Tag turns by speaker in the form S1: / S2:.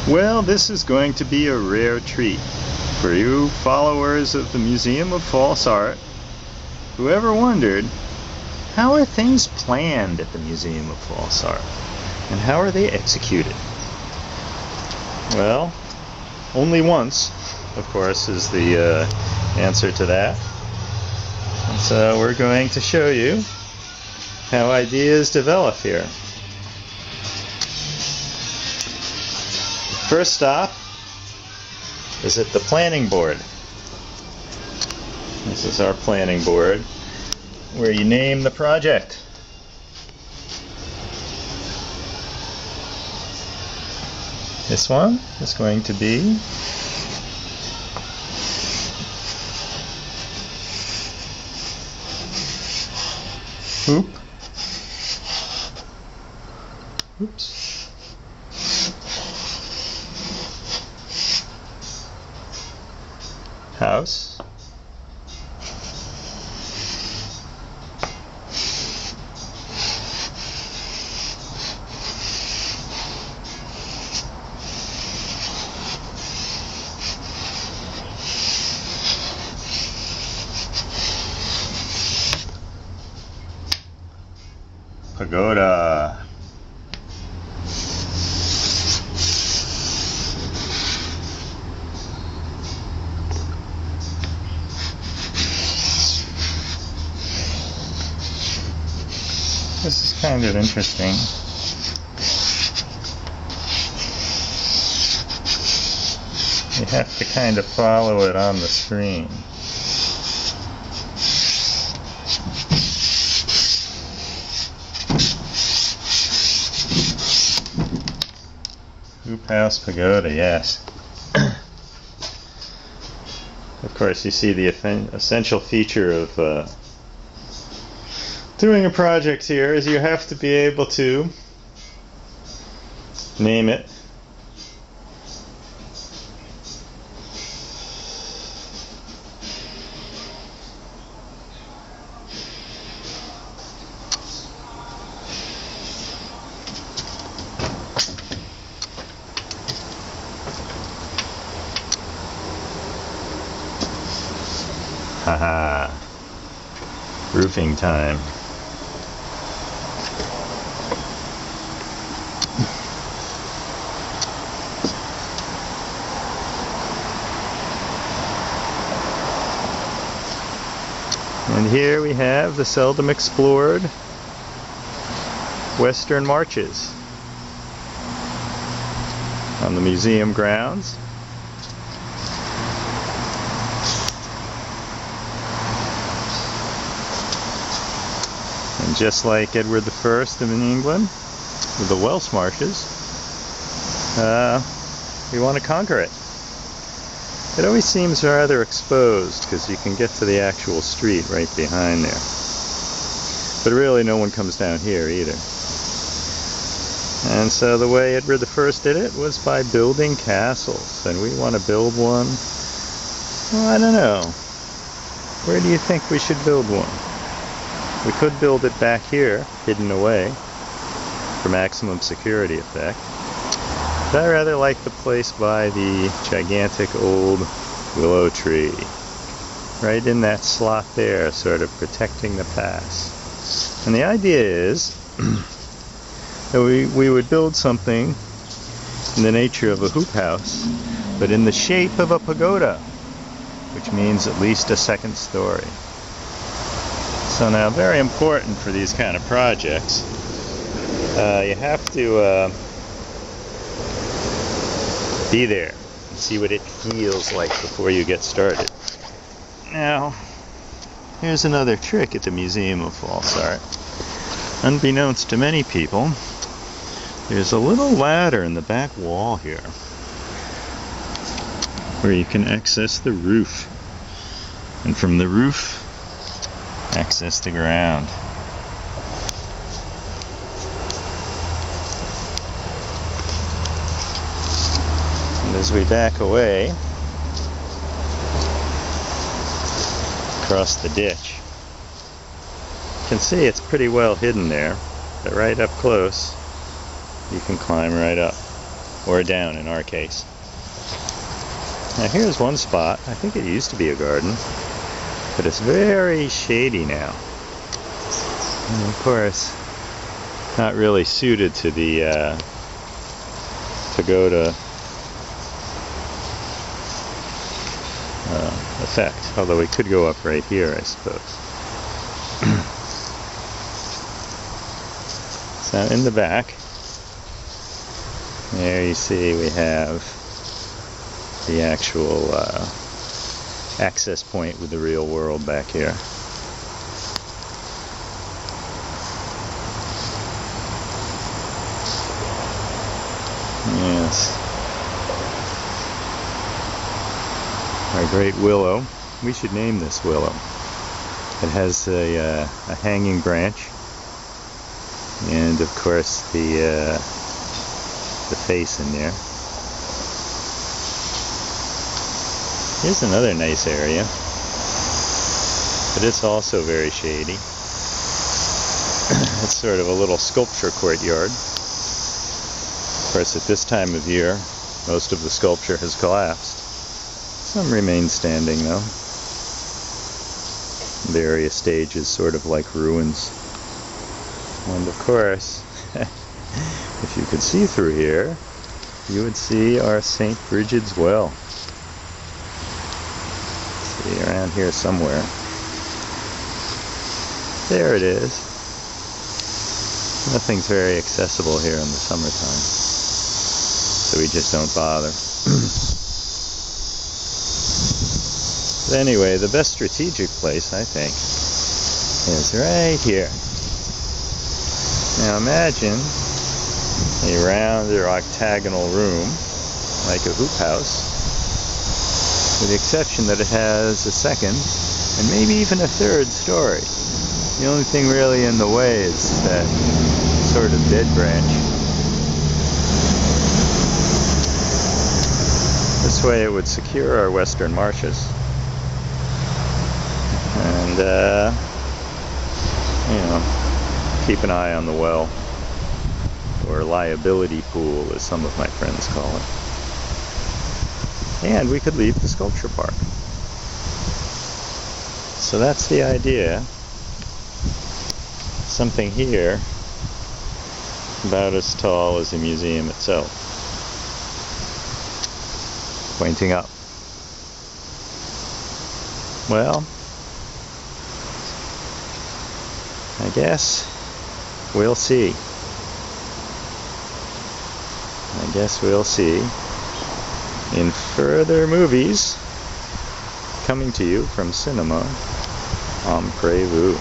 S1: Well, this is going to be a rare treat for you followers of the Museum of False Art who ever wondered, how are things planned at the Museum of False Art? And how are they executed? Well, only once, of course, is the answer to that. And so we're going to show you how ideas develop here. First stop is at the planning board. This is our planning board where you name the project. This one is going to be hoop. Oops. House. Pagoda. This is kind of interesting. You have to kind of follow it on the screen. Hoop House Pagoda, yes. Of course, you see the essential feature of doing a project here is you have to be able to name it. Haha. Roofing time. And here we have the seldom explored Western Marches on the museum grounds. And just like Edward I in England with the Welsh Marches, we want to conquer it. It always seems rather exposed because you can get to the actual street right behind there. But really no one comes down here either. And so the way Edward I did it was by building castles. And we want to build one. Well, I don't know. Where do you think we should build one? We could build it back here, hidden away, for maximum security effect. But I rather like the place by the gigantic old willow tree. Right in that slot there, sort of protecting the pass. And the idea is that we would build something in the nature of a hoop house, but in the shape of a pagoda, which means at least a second story. So now, very important for these kind of projects, you have to be there and see what it feels like before you get started. Now, here's another trick at the Museum of False Art. Unbeknownst to many people, there's a little ladder in the back wall here where you can access the roof, and from the roof access the ground. And as we back away across the ditch, you can see it's pretty well hidden there, but right up close you can climb right up. or down in our case. Now here's one spot. I think it used to be a garden, but it's very shady now. And of course, not really suited to the pagoda effect. Although we could go up right here, I suppose. So in the back, there you see we have the actual access point with the real world back here. Yes. Our great willow. We should name this willow. It has a hanging branch, and of course the face in there. Here's another nice area, but it's also very shady. It's sort of a little sculpture courtyard. Of course, at this time of year, most of the sculpture has collapsed. Some remain standing, though. Various stages, sort of like ruins. And of course, if you could see through here, you would see our St. Brigid's Well. See, around here somewhere. There it is. Nothing's very accessible here in the summertime, so we just don't bother. But anyway, the best strategic place, I think, is right here. Now imagine a round or octagonal room, like a hoop house, with the exception that it has a second and maybe even a third story. The only thing really in the way is that sort of dead branch. This way it would secure our western marshes. And, keep an eye on the well, or liability pool, as some of my friends call it. And we could leave the sculpture park. So that's the idea. Something here about as tall as the museum itself, pointing up. Well, I guess we'll see. I guess we'll see in further movies coming to you from Cinema en Prévu.